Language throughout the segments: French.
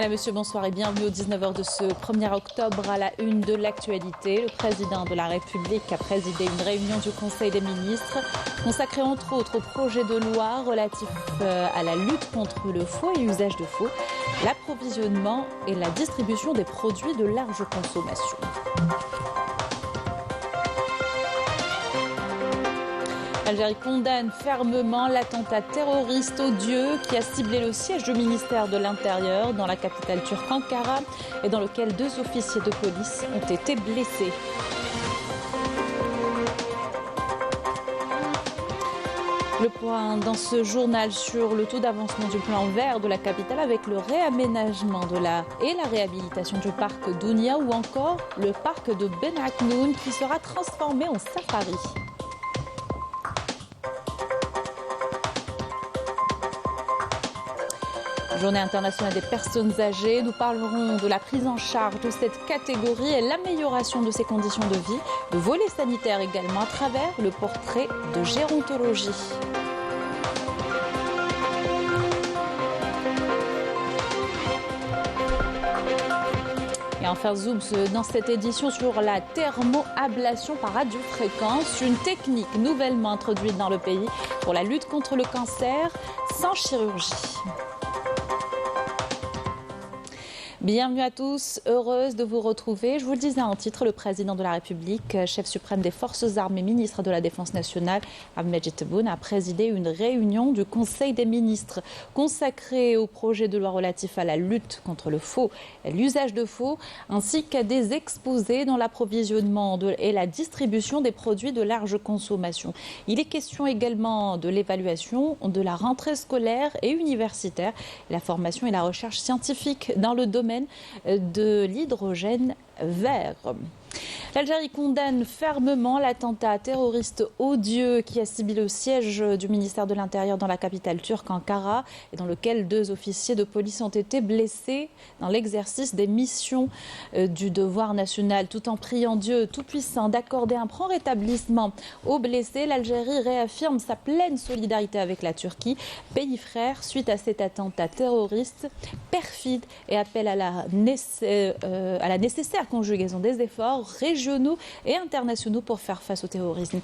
Allez, monsieur, bonsoir et bienvenue aux 19h de ce 1er octobre à la une de l'actualité. Le président de la République a présidé une réunion du Conseil des ministres consacrée entre autres au projet de loi relatif à la lutte contre le faux et l'usage de faux, l'approvisionnement et la distribution des produits de large consommation. L'Algérie condamne fermement l'attentat terroriste odieux qui a ciblé le siège du ministère de l'Intérieur dans la capitale turque Ankara et dans lequel 2 officiers de police ont été blessés. Le point dans ce journal sur le taux d'avancement du plan vert de la capitale avec le réaménagement et la réhabilitation du parc d'Ounia ou encore le parc de Ben Aknoun qui sera transformé en safari. Journée internationale des personnes âgées, nous parlerons de la prise en charge de cette catégorie et l'amélioration de ses conditions de vie, le volet sanitaire également à travers le portrait de gérontologie. Et enfin, zoom dans cette édition sur la thermoablation par radiofréquence, une technique nouvellement introduite dans le pays pour la lutte contre le cancer sans chirurgie. Bienvenue à tous, heureuse de vous retrouver. Je vous le disais en titre, le président de la République, chef suprême des forces armées, ministre de la Défense nationale, Ahmed Tebboune, a présidé une réunion du Conseil des ministres consacrée au projet de loi relatif à la lutte contre le faux et l'usage de faux, ainsi qu'à des exposés dans l'approvisionnement et la distribution des produits de large consommation. Il est question également de l'évaluation de la rentrée scolaire et universitaire, la formation et la recherche scientifique dans le domaine de l'hydrogène vert. L'Algérie condamne fermement l'attentat terroriste odieux qui a ciblé le siège du ministère de l'Intérieur dans la capitale turque Ankara et dans lequel 2 officiers de police ont été blessés dans l'exercice des missions du devoir national. Tout en priant Dieu Tout-Puissant d'accorder un prompt rétablissement aux blessés, l'Algérie réaffirme sa pleine solidarité avec la Turquie, pays frère, suite à cet attentat terroriste perfide et appelle à la nécessaire conjugaison des efforts régionaux et internationaux pour faire face au terrorisme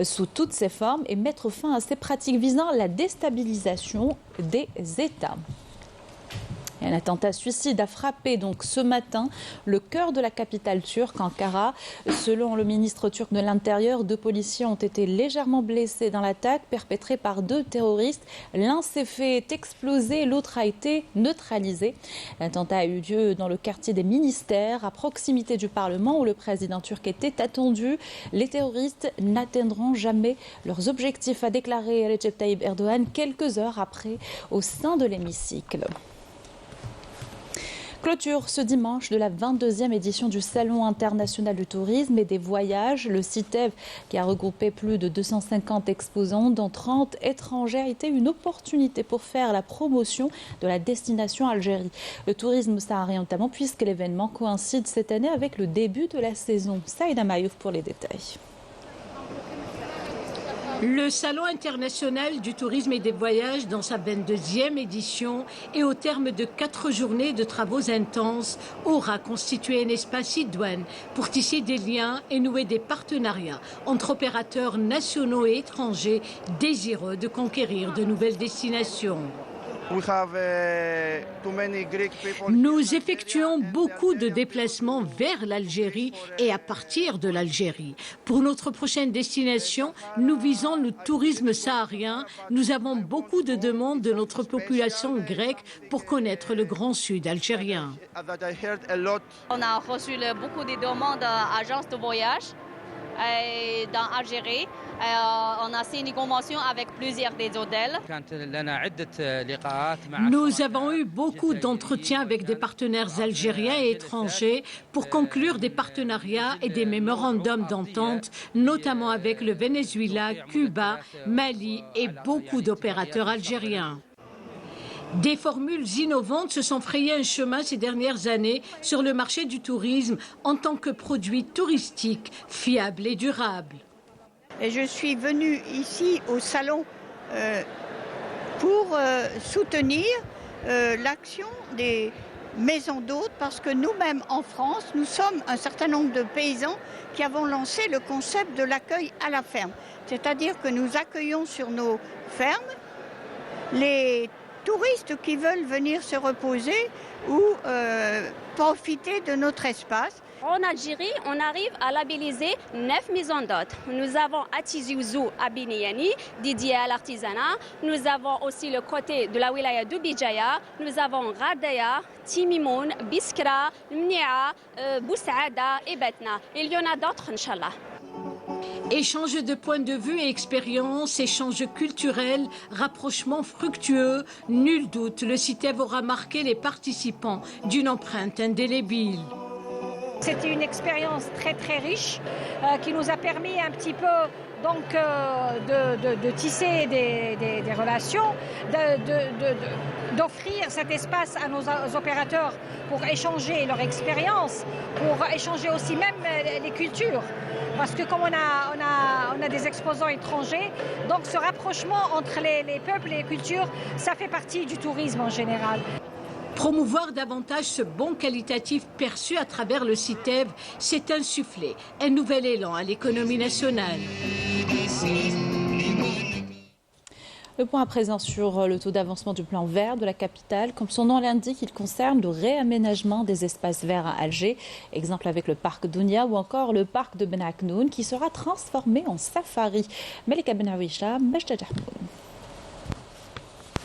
sous toutes ses formes et mettre fin à ces pratiques visant la déstabilisation des États. Et un attentat suicide a frappé donc ce matin le cœur de la capitale turque, Ankara. Selon le ministre turc de l'Intérieur, 2 policiers ont été légèrement blessés dans l'attaque perpétrée par 2 terroristes. L'un s'est fait exploser, l'autre a été neutralisé. L'attentat a eu lieu dans le quartier des ministères, à proximité du Parlement où le président turc était attendu. Les terroristes n'atteindront jamais leurs objectifs, a déclaré Recep Tayyip Erdogan quelques heures après au sein de l'hémicycle. Clôture ce dimanche de la 22e édition du Salon international du tourisme et des voyages. Le CITEV, qui a regroupé plus de 250 exposants, dont 30 étrangers, a été une opportunité pour faire la promotion de la destination Algérie. Le tourisme saharien notamment, puisque l'événement coïncide cette année avec le début de la saison. Saïda Mayouf pour les détails. Le Salon international du tourisme et des voyages dans sa 22e édition et au terme de 4 journées de travaux intenses aura constitué un espace idoine pour tisser des liens et nouer des partenariats entre opérateurs nationaux et étrangers désireux de conquérir de nouvelles destinations. Nous effectuons beaucoup de déplacements vers l'Algérie et à partir de l'Algérie. Pour notre prochaine destination, nous visons le tourisme saharien. Nous avons beaucoup de demandes de notre population grecque pour connaître le Grand Sud algérien. On a reçu beaucoup de demandes d'agences de voyage dans l'Algérie. On a signé une convention avec plusieurs des hôtels. Nous avons eu beaucoup d'entretiens avec des partenaires algériens et étrangers pour conclure des partenariats et des mémorandums d'entente, notamment avec le Venezuela, Cuba, Mali et beaucoup d'opérateurs algériens. Des formules innovantes se sont frayées un chemin ces dernières années sur le marché du tourisme en tant que produit touristique fiable et durable. Je suis venue ici au salon pour soutenir l'action des maison d'hôtes parce que nous-mêmes en France, nous sommes un certain nombre de paysans qui avons lancé le concept de l'accueil à la ferme. C'est-à-dire que nous accueillons sur nos fermes les touristes qui veulent venir se reposer ou profiter de notre espace. En Algérie, on arrive à labelliser 9 maisons d'hôtes. Nous avons à Tizi Ouzou, à Biniani, dédié à l'artisanat. Nous avons aussi le côté de la wilaya de Bijaya. Nous avons Ghardaya, Timimoun, Biskra, Mnia, Boussaada et Betna. Il y en a d'autres, Inch'Allah. Échange de points de vue et expériences, échanges culturels, rapprochements fructueux. Nul doute, le CITEV aura marqué les participants d'une empreinte indélébile. C'était une expérience très très riche qui nous a permis un petit peu donc de tisser des relations, d'offrir cet espace à nos opérateurs pour échanger leur expérience, pour échanger aussi même les cultures. Parce que comme on a des exposants étrangers, donc ce rapprochement entre les peuples et les cultures, ça fait partie du tourisme en général. Promouvoir davantage ce bon qualitatif perçu à travers le CITEV, c'est insuffler un nouvel élan à l'économie nationale. Le point à présent sur le taux d'avancement du plan vert de la capitale. Comme son nom l'indique, il concerne le réaménagement des espaces verts à Alger. Exemple avec le parc Dounia ou encore le parc de Ben Aknoun qui sera transformé en safari. Melika Benaouisha, Majda Jahmoun.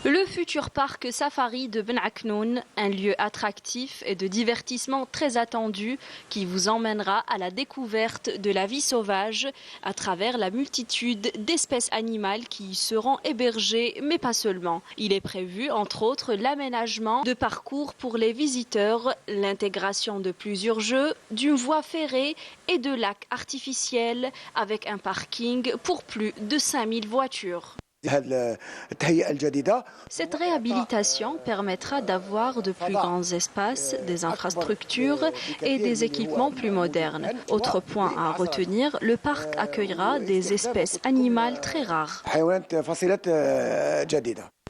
Le futur parc safari de Ben Aknoun, un lieu attractif et de divertissement très attendu qui vous emmènera à la découverte de la vie sauvage à travers la multitude d'espèces animales qui y seront hébergées, mais pas seulement. Il est prévu, entre autres, l'aménagement de parcours pour les visiteurs, l'intégration de plusieurs jeux, d'une voie ferrée et de lacs artificiels avec un parking pour plus de 5000 voitures. Cette réhabilitation permettra d'avoir de plus grands espaces, des infrastructures et des équipements plus modernes. Autre point à retenir, le parc accueillera des espèces animales très rares.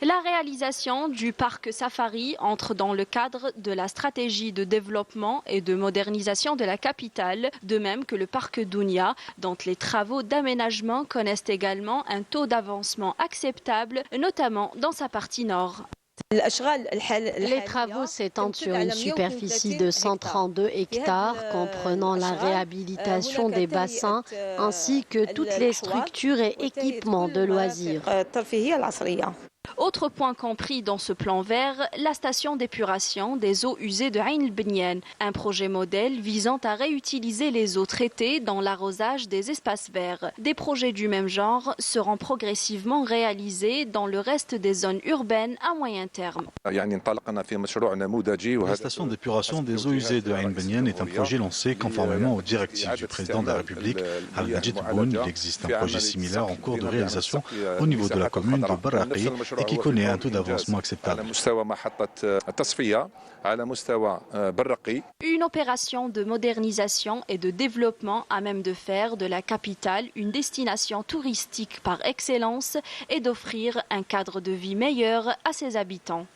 La réalisation du parc safari entre dans le cadre de la stratégie de développement et de modernisation de la capitale, de même que le parc Dounia, dont les travaux d'aménagement connaissent également un taux d'avancement acceptable, notamment dans sa partie nord. Les travaux s'étendent sur une superficie de 132 hectares, comprenant la réhabilitation des bassins ainsi que toutes les structures et équipements de loisirs. Autre point compris dans ce plan vert, la station d'épuration des eaux usées de Ain el-Benyan, un projet modèle visant à réutiliser les eaux traitées dans l'arrosage des espaces verts. Des projets du même genre seront progressivement réalisés dans le reste des zones urbaines à moyen terme. La station d'épuration des eaux usées de Ain el-Benyan est un projet lancé conformément aux directives du président de la République, Al-Majid Tebboune. Il existe un projet similaire en cours de réalisation au niveau de la commune de Barraqi et qui connaît un taux d'avancement acceptable. Une opération de modernisation et de développement à même de faire de la capitale une destination touristique par excellence et d'offrir un cadre de vie meilleur à ses habitants.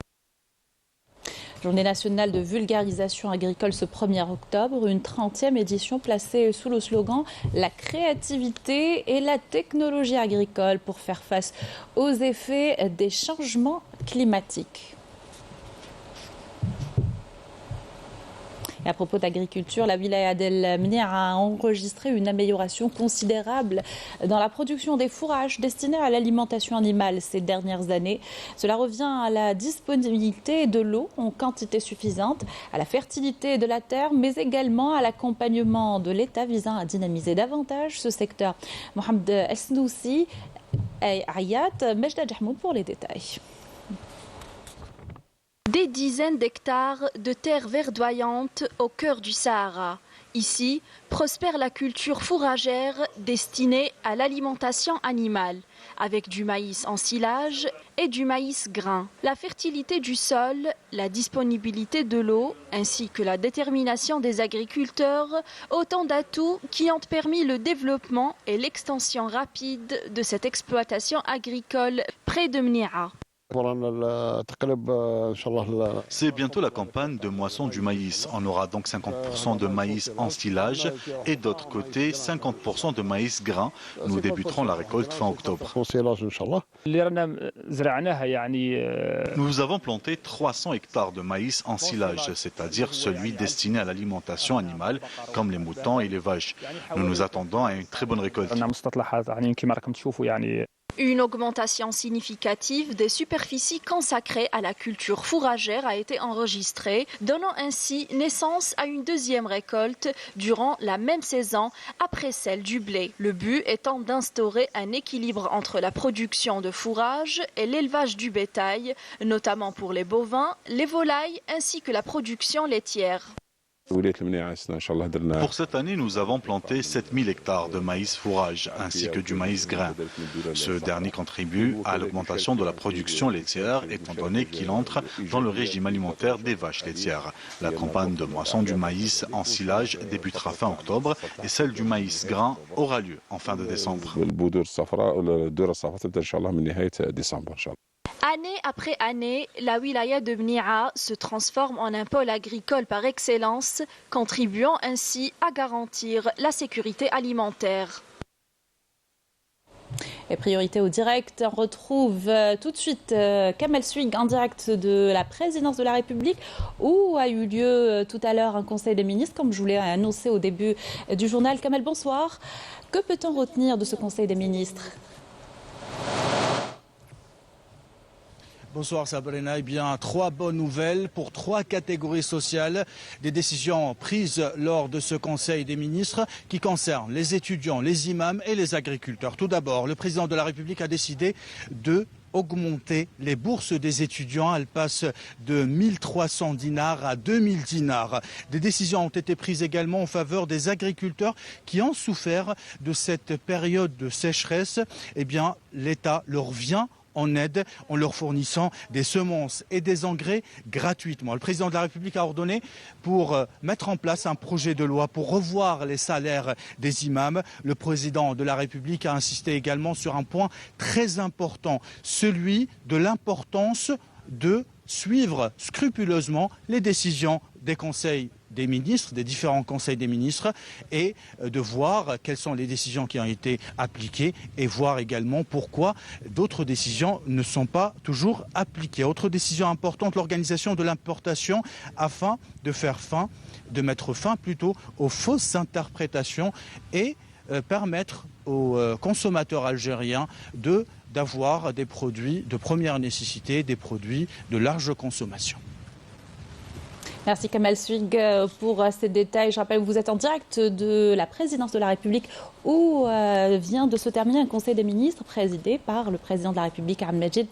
Journée nationale de vulgarisation agricole ce 1er octobre, une 30e édition placée sous le slogan « La créativité et la technologie agricole pour faire face aux effets des changements climatiques ». Et à propos d'agriculture, la wilaya d'El Mnia a enregistré une amélioration considérable dans la production des fourrages destinés à l'alimentation animale ces dernières années. Cela revient à la disponibilité de l'eau en quantité suffisante, à la fertilité de la terre, mais également à l'accompagnement de l'État visant à dynamiser davantage ce secteur. Mohamed Esnoussi, Ayat, Majda Jahmoud pour les détails. Des dizaines d'hectares de terres verdoyantes au cœur du Sahara. Ici, prospère la culture fourragère destinée à l'alimentation animale, avec du maïs en silage et du maïs grain. La fertilité du sol, la disponibilité de l'eau, ainsi que la détermination des agriculteurs, autant d'atouts qui ont permis le développement et l'extension rapide de cette exploitation agricole près de Mnia. C'est bientôt la campagne de moisson du maïs. On aura donc 50% de maïs en silage et d'autre côté 50% de maïs grain. Nous débuterons la récolte fin octobre. Nous avons planté 300 hectares de maïs en silage, c'est-à-dire celui destiné à l'alimentation animale comme les moutons et les vaches. Nous nous attendons à une très bonne récolte. Une augmentation significative des superficies consacrées à la culture fourragère a été enregistrée, donnant ainsi naissance à une deuxième récolte durant la même saison après celle du blé. Le but étant d'instaurer un équilibre entre la production de fourrage et l'élevage du bétail, notamment pour les bovins, les volailles ainsi que la production laitière. Pour cette année, nous avons planté 7000 hectares de maïs fourrage ainsi que du maïs grain. Ce dernier contribue à l'augmentation de la production laitière étant donné qu'il entre dans le régime alimentaire des vaches laitières. La campagne de moisson du maïs en silage débutera fin octobre et celle du maïs grain aura lieu en fin de décembre. Année après année, la wilaya de Bnia se transforme en un pôle agricole par excellence, contribuant ainsi à garantir la sécurité alimentaire. Et priorité au direct, on retrouve tout de suite Kamel Swing en direct de la présidence de la République où a eu lieu tout à l'heure un conseil des ministres, comme je vous l'ai annoncé au début du journal. Kamel, bonsoir. Que peut-on retenir de ce conseil des ministres ? Bonsoir Sabrina. Eh bien, 3 bonnes nouvelles pour 3 catégories sociales. Des décisions prises lors de ce Conseil des ministres qui concernent les étudiants, les imams et les agriculteurs. Tout d'abord, le président de la République a décidé de augmenter les bourses des étudiants. Elles passent de 1300 dinars à 2000 dinars. Des décisions ont été prises également en faveur des agriculteurs qui ont souffert de cette période de sécheresse. Eh bien, l'État leur vient en aide en leur fournissant des semences et des engrais gratuitement. Le président de la République a ordonné pour mettre en place un projet de loi pour revoir les salaires des imams. Le président de la République a insisté également sur un point très important, celui de l'importance de suivre scrupuleusement les décisions des conseils des ministres, des différents conseils des ministres, et de voir quelles sont les décisions qui ont été appliquées et voir également pourquoi d'autres décisions ne sont pas toujours appliquées. Autre décision importante, l'organisation de l'importation afin de mettre fin plutôt aux fausses interprétations et permettre aux consommateurs algériens d'avoir des produits de première nécessité, des produits de large consommation. Merci Kamel Swing pour ces détails. Je rappelle que vous êtes en direct de la présidence de la République où vient de se terminer un conseil des ministres présidé par le président de la République, Ahmed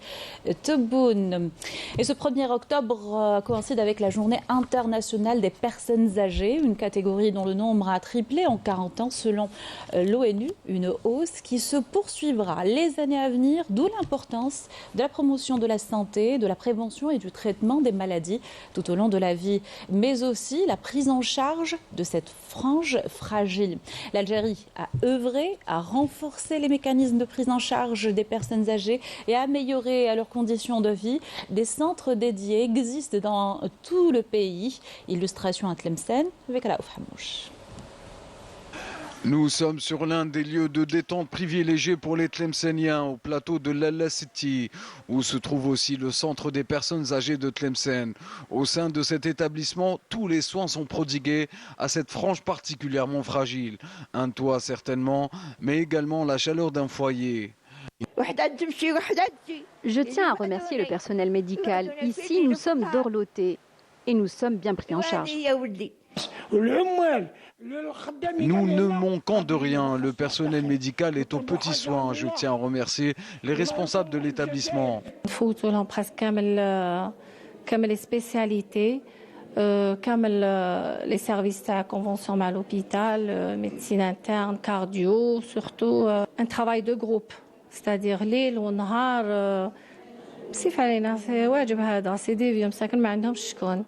Tebboune. Et ce 1er octobre coïncide avec la journée internationale des personnes âgées, une catégorie dont le nombre a triplé en 40 ans selon l'ONU, une hausse qui se poursuivra les années à venir, d'où l'importance de la promotion de la santé, de la prévention et du traitement des maladies tout au long de la vie, mais aussi la prise en charge de cette frange fragile. L'Algérie a œuvré à renforcer les mécanismes de prise en charge des personnes âgées et à améliorer leurs conditions de vie. Des centres dédiés existent dans tout le pays. Illustration à Tlemcen avec Alaouf Hamouche. Nous sommes sur l'un des lieux de détente privilégiés pour les Tlemceniens, au plateau de l'Alla City, où se trouve aussi le centre des personnes âgées de Tlemcen. Au sein de cet établissement, tous les soins sont prodigués à cette frange particulièrement fragile. Un toit certainement, mais également la chaleur d'un foyer. Je tiens à remercier le personnel médical. Ici, nous sommes dorlotés et nous sommes bien pris en charge. Nous ne manquons de rien. Le personnel médical est aux petits soins. Je tiens à remercier les responsables de l'établissement. Les spécialités, les services à convention à l'hôpital, médecine interne, cardio, surtout un travail de groupe. C'est-à-dire ليل ونهار بصفة علينا واجب هذا سيدي مساكن ما عندهمش شكون.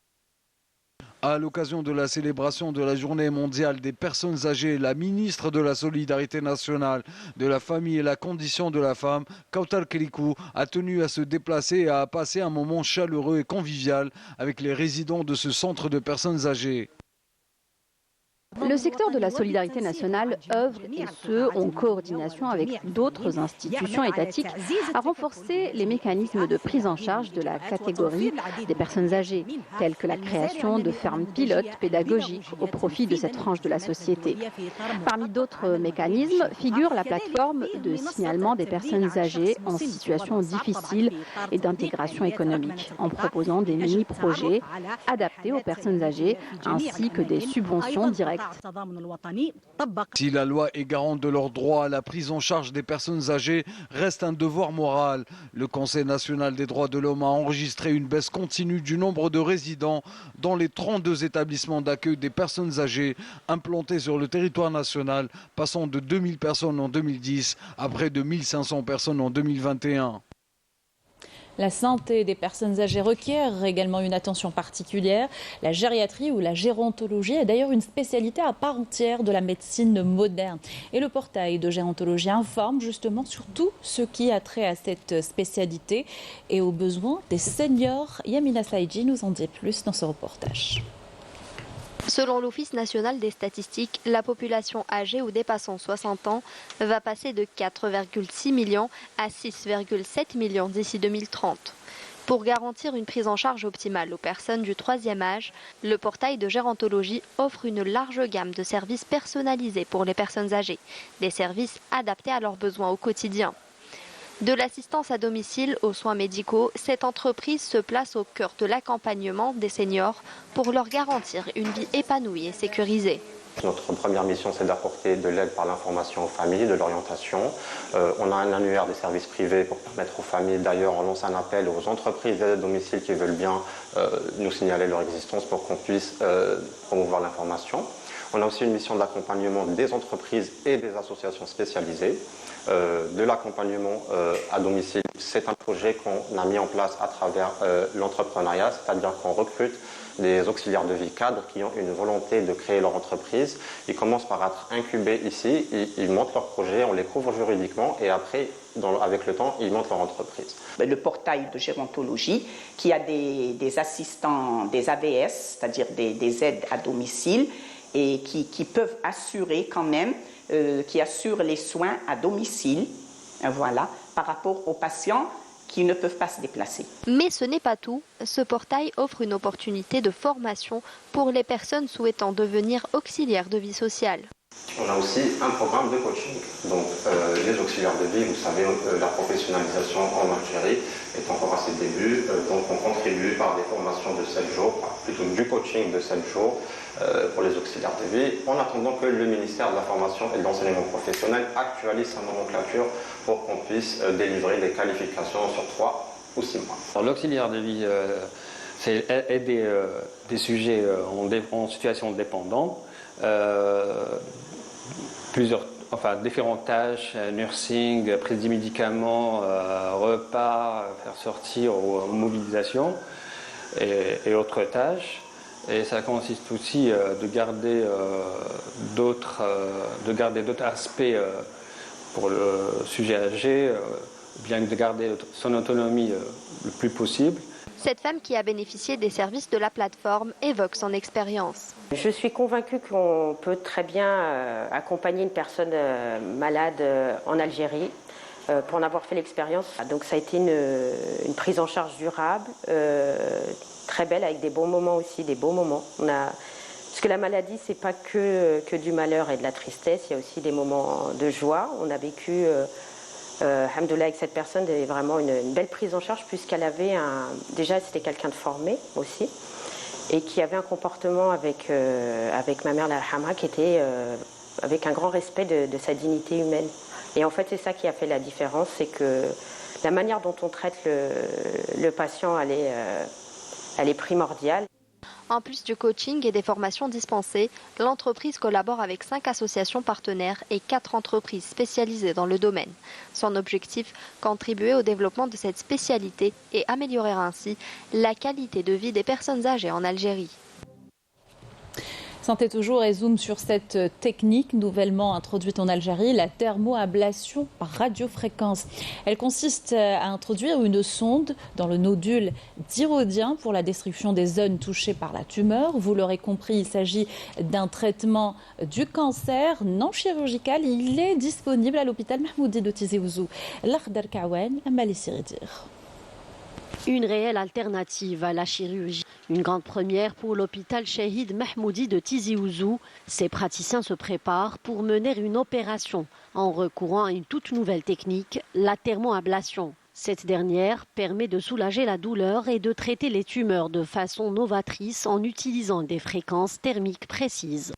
À l'occasion de la célébration de la Journée mondiale des personnes âgées, la ministre de la Solidarité nationale, de la famille et la condition de la femme, Kautar Kerikou, a tenu à se déplacer et à passer un moment chaleureux et convivial avec les résidents de ce centre de personnes âgées. Le secteur de la solidarité nationale œuvre, et ce, en coordination avec d'autres institutions étatiques, à renforcer les mécanismes de prise en charge de la catégorie des personnes âgées, tels que la création de fermes pilotes pédagogiques au profit de cette frange de la société. Parmi d'autres mécanismes figure la plateforme de signalement des personnes âgées en situation difficile et d'intégration économique, en proposant des mini-projets adaptés aux personnes âgées ainsi que des subventions directes. Si la loi est garante de leur droit à la prise en charge des personnes âgées, reste un devoir moral. Le Conseil national des droits de l'homme a enregistré une baisse continue du nombre de résidents dans les 32 établissements d'accueil des personnes âgées implantés sur le territoire national, passant de 2000 personnes en 2010 à près de 1500 personnes en 2021. La santé des personnes âgées requiert également une attention particulière. La gériatrie ou la gérontologie est d'ailleurs une spécialité à part entière de la médecine moderne. Et le portail de gérontologie informe justement sur tout ce qui a trait à cette spécialité et aux besoins des seniors. Yamina Saïdji nous en dit plus dans ce reportage. Selon l'Office national des statistiques, la population âgée ou dépassant 60 ans va passer de 4,6 millions à 6,7 millions d'ici 2030. Pour garantir une prise en charge optimale aux personnes du 3e âge, le portail de gérontologie offre une large gamme de services personnalisés pour les personnes âgées, des services adaptés à leurs besoins au quotidien. De l'assistance à domicile aux soins médicaux, cette entreprise se place au cœur de l'accompagnement des seniors pour leur garantir une vie épanouie et sécurisée. Notre première mission, c'est d'apporter de l'aide par l'information aux familles, de l'orientation. On a un annuaire des services privés pour permettre aux familles. D'ailleurs, on lance un appel aux entreprises d'aide à domicile qui veulent bien nous signaler leur existence pour qu'on puisse promouvoir l'information. On a aussi une mission d'accompagnement des entreprises et des associations spécialisées. De l'accompagnement à domicile, c'est un projet qu'on a mis en place à travers l'entrepreneuriat, c'est-à-dire qu'on recrute des auxiliaires de vie cadres qui ont une volonté de créer leur entreprise. Ils commencent par être incubés ici, ils montent leur projet, on les couvre juridiquement et après, avec le temps, ils montent leur entreprise. Le portail de gérontologie qui a des assistants, des AVS, c'est-à-dire des aides à domicile et qui peuvent assurer quand même qui assurent les soins à domicile, voilà, par rapport aux patients qui ne peuvent pas se déplacer. Mais ce n'est pas tout. Ce portail offre une opportunité de formation pour les personnes souhaitant devenir auxiliaires de vie sociale. On a aussi un programme de coaching. Donc les auxiliaires de vie, vous savez, la professionnalisation en Algérie est encore à ses débuts. Donc on contribue par des formations de 7 jours, plutôt du coaching de 7 jours pour les auxiliaires de vie, en attendant que le ministère de la Formation et de l'Enseignement professionnel actualise sa nomenclature pour qu'on puisse délivrer des qualifications sur 3 ou 6 mois. L'auxiliaire de vie, c'est aider des sujets en situation dépendante. Différentes tâches, nursing, prise des médicaments, repas, faire sortir ou mobilisation et autres tâches. Et ça consiste aussi de garder d'autres aspects pour le sujet âgé, bien de garder son autonomie le plus possible. Cette femme qui a bénéficié des services de la plateforme évoque son expérience. Je suis convaincue qu'on peut très bien accompagner une personne malade en Algérie pour en avoir fait l'expérience. Donc ça a été une prise en charge durable, très belle, avec des bons moments aussi, des beaux moments. Parce que la maladie, c'est pas que du malheur et de la tristesse, il y a aussi des moments de joie. On a vécu, alhamdoulilah, avec cette personne, vraiment une belle prise en charge, puisqu'elle avait déjà c'était quelqu'un de formé aussi, et qui avait un comportement avec ma mère, la Hamra, qui était avec un grand respect de sa dignité humaine. Et en fait, c'est ça qui a fait la différence, c'est que la manière dont on traite le patient, elle est primordiale. En plus du coaching et des formations dispensées, l'entreprise collabore avec 5 associations partenaires et 4 entreprises spécialisées dans le domaine. Son objectif, contribuer au développement de cette spécialité et améliorer ainsi la qualité de vie des personnes âgées en Algérie. Santé toujours et zoom sur cette technique nouvellement introduite en Algérie, la thermoablation par radiofréquence. Elle consiste à introduire une sonde dans le nodule thyroïdien pour la destruction des zones touchées par la tumeur. Vous l'aurez compris, il s'agit d'un traitement du cancer non chirurgical. Il est disponible à l'hôpital Mahmoudi de Tizi Ouzou. L'Akhdar Kawan, Amali Siridir. Une réelle alternative à la chirurgie. Une grande première pour l'hôpital Chahid Mahmoudi de Tizi Ouzou. Ces praticiens se préparent pour mener une opération en recourant à une toute nouvelle technique, la thermoablation. Cette dernière permet de soulager la douleur et de traiter les tumeurs de façon novatrice en utilisant des fréquences thermiques précises.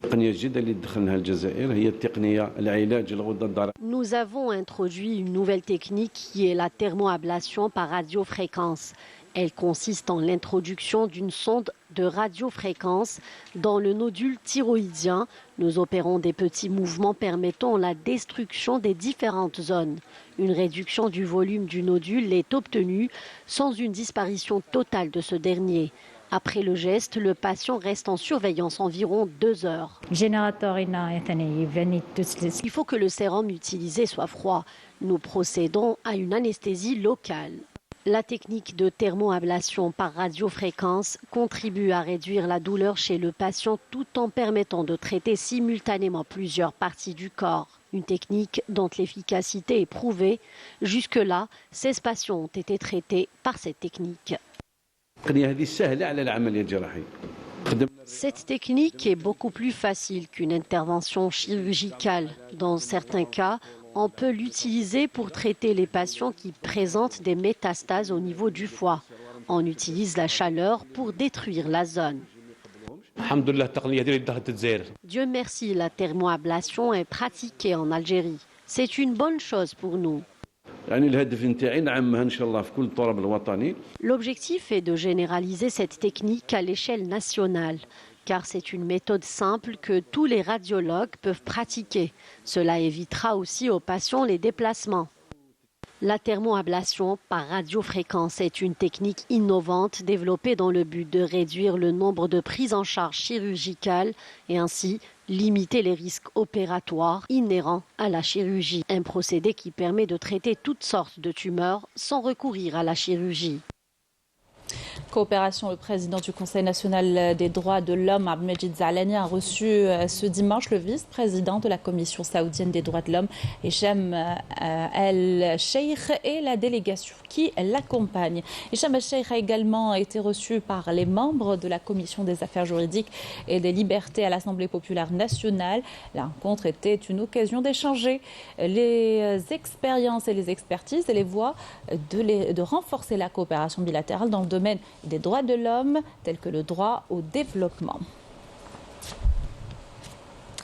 Nous avons introduit une nouvelle technique qui est la thermoablation par radiofréquence. Elle consiste en l'introduction d'une sonde de radiofréquence dans le nodule thyroïdien. Nous opérons des petits mouvements permettant la destruction des différentes zones. Une réduction du volume du nodule est obtenue sans une disparition totale de ce dernier. Après le geste, le patient reste en surveillance environ 2 heures. Il faut que le sérum utilisé soit froid. Nous procédons à une anesthésie locale. La technique de thermoablation par radiofréquence contribue à réduire la douleur chez le patient tout en permettant de traiter simultanément plusieurs parties du corps. Une technique dont l'efficacité est prouvée. Jusque-là, 16 patients ont été traités par cette technique. Cette technique est beaucoup plus facile qu'une intervention chirurgicale. Dans certains cas, on peut l'utiliser pour traiter les patients qui présentent des métastases au niveau du foie. On utilise la chaleur pour détruire la zone. Dieu merci, la thermoablation est pratiquée en Algérie. C'est une bonne chose pour nous. L'objectif est de généraliser cette technique à l'échelle nationale, car c'est une méthode simple que tous les radiologues peuvent pratiquer. Cela évitera aussi aux patients les déplacements. La thermoablation par radiofréquence est une technique innovante développée dans le but de réduire le nombre de prises en charge chirurgicales et ainsi limiter les risques opératoires inhérents à la chirurgie. Un procédé qui permet de traiter toutes sortes de tumeurs sans recourir à la chirurgie. Coopération, le président du Conseil national des droits de l'homme, Ahmed Zalani, a reçu ce dimanche le vice-président de la Commission saoudienne des droits de l'homme, Hicham El-Sheikh, et la délégation qui l'accompagne. Hicham El-Sheikh a également été reçu par les membres de la Commission des affaires juridiques et des libertés à l'Assemblée populaire nationale. La rencontre était une occasion d'échanger les expériences et les expertises et les voies de renforcer la coopération bilatérale dans le domaine des droits de l'homme, tels que le droit au développement.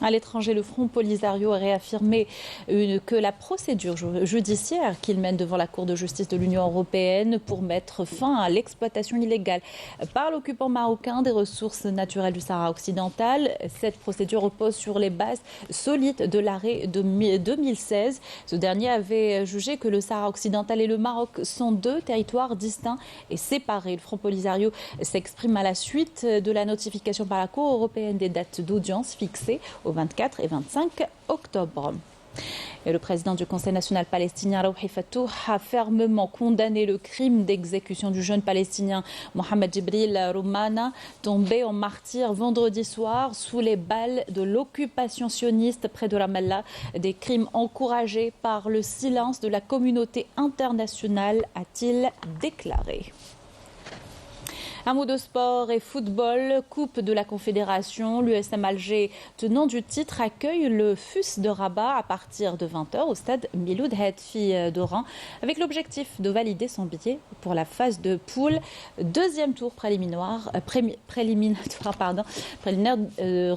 À l'étranger, le Front Polisario a réaffirmé que la procédure judiciaire qu'il mène devant la Cour de justice de l'Union européenne pour mettre fin à l'exploitation illégale par l'occupant marocain des ressources naturelles du Sahara occidental. Cette procédure repose sur les bases solides de l'arrêt de 2016. Ce dernier avait jugé que le Sahara occidental et le Maroc sont 2 territoires distincts et séparés. Le Front Polisario s'exprime à la suite de la notification par la Cour européenne des dates d'audience fixées au 24 et 25 octobre. Et le président du Conseil national palestinien, Rouhi Fatou, a fermement condamné le crime d'exécution du jeune palestinien Mohamed Jibril Roumana, tombé en martyr vendredi soir sous les balles de l'occupation sioniste près de Ramallah. Des crimes encouragés par le silence de la communauté internationale, a-t-il déclaré. Un mot de sport et football, Coupe de la Confédération. L'USM Alger, tenant du titre, accueille le FUS de Rabat à partir de 20h au stade Miloud Hedfi d'Oran, avec l'objectif de valider son billet pour la phase de poule. Deuxième tour préliminaire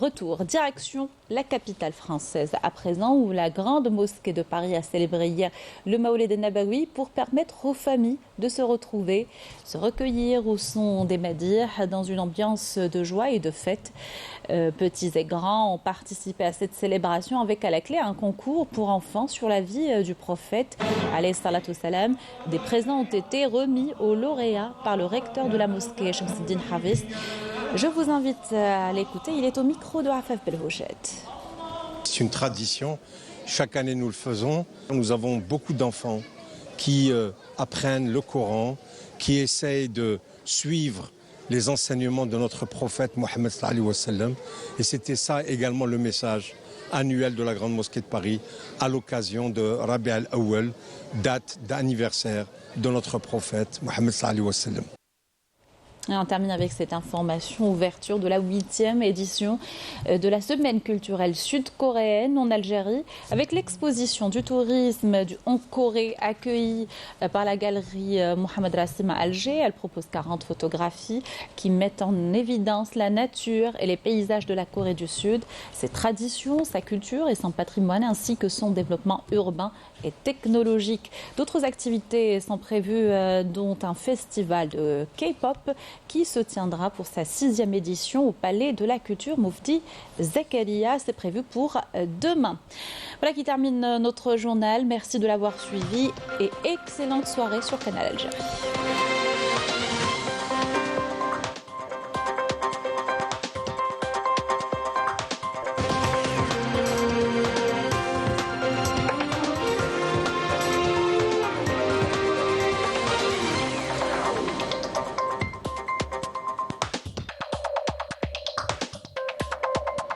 retour. Direction la capitale française à présent, où la grande mosquée de Paris a célébré hier le Maoulid Nabawi pour permettre aux familles de se retrouver, se recueillir au son des Madirs dans une ambiance de joie et de fête. Petits et grands ont participé à cette célébration avec à la clé un concours pour enfants sur la vie du prophète alayhi salatu salam. Des présents ont été remis aux lauréats par le recteur de la mosquée, Shamsuddin Hafiz. Je vous invite à l'écouter. Il est au micro de Afaf Belhouchet. C'est une tradition. Chaque année, nous le faisons. Nous avons beaucoup d'enfants qui apprennent le Coran, qui essayent de suivre les enseignements de notre prophète Mohammed sallallahu alayhi wa sallam. Et c'était ça également le message annuel de la Grande Mosquée de Paris à l'occasion de Rabi' al-Awwal, date d'anniversaire de notre prophète Mohammed sallallahu alayhi wa sallam. Et on termine avec cette information, ouverture de la 8e édition de la semaine culturelle sud-coréenne en Algérie, avec l'exposition du tourisme en Corée accueillie par la galerie Mohamed Rassim à Alger. Elle propose 40 photographies qui mettent en évidence la nature et les paysages de la Corée du Sud, ses traditions, sa culture et son patrimoine, ainsi que son développement urbain et technologique. D'autres activités sont prévues, dont un festival de K-pop qui se tiendra pour sa 6e édition au Palais de la Culture Moufti Zakaria. C'est prévu pour demain. Voilà qui termine notre journal. Merci de l'avoir suivi et excellente soirée sur Canal Algérie.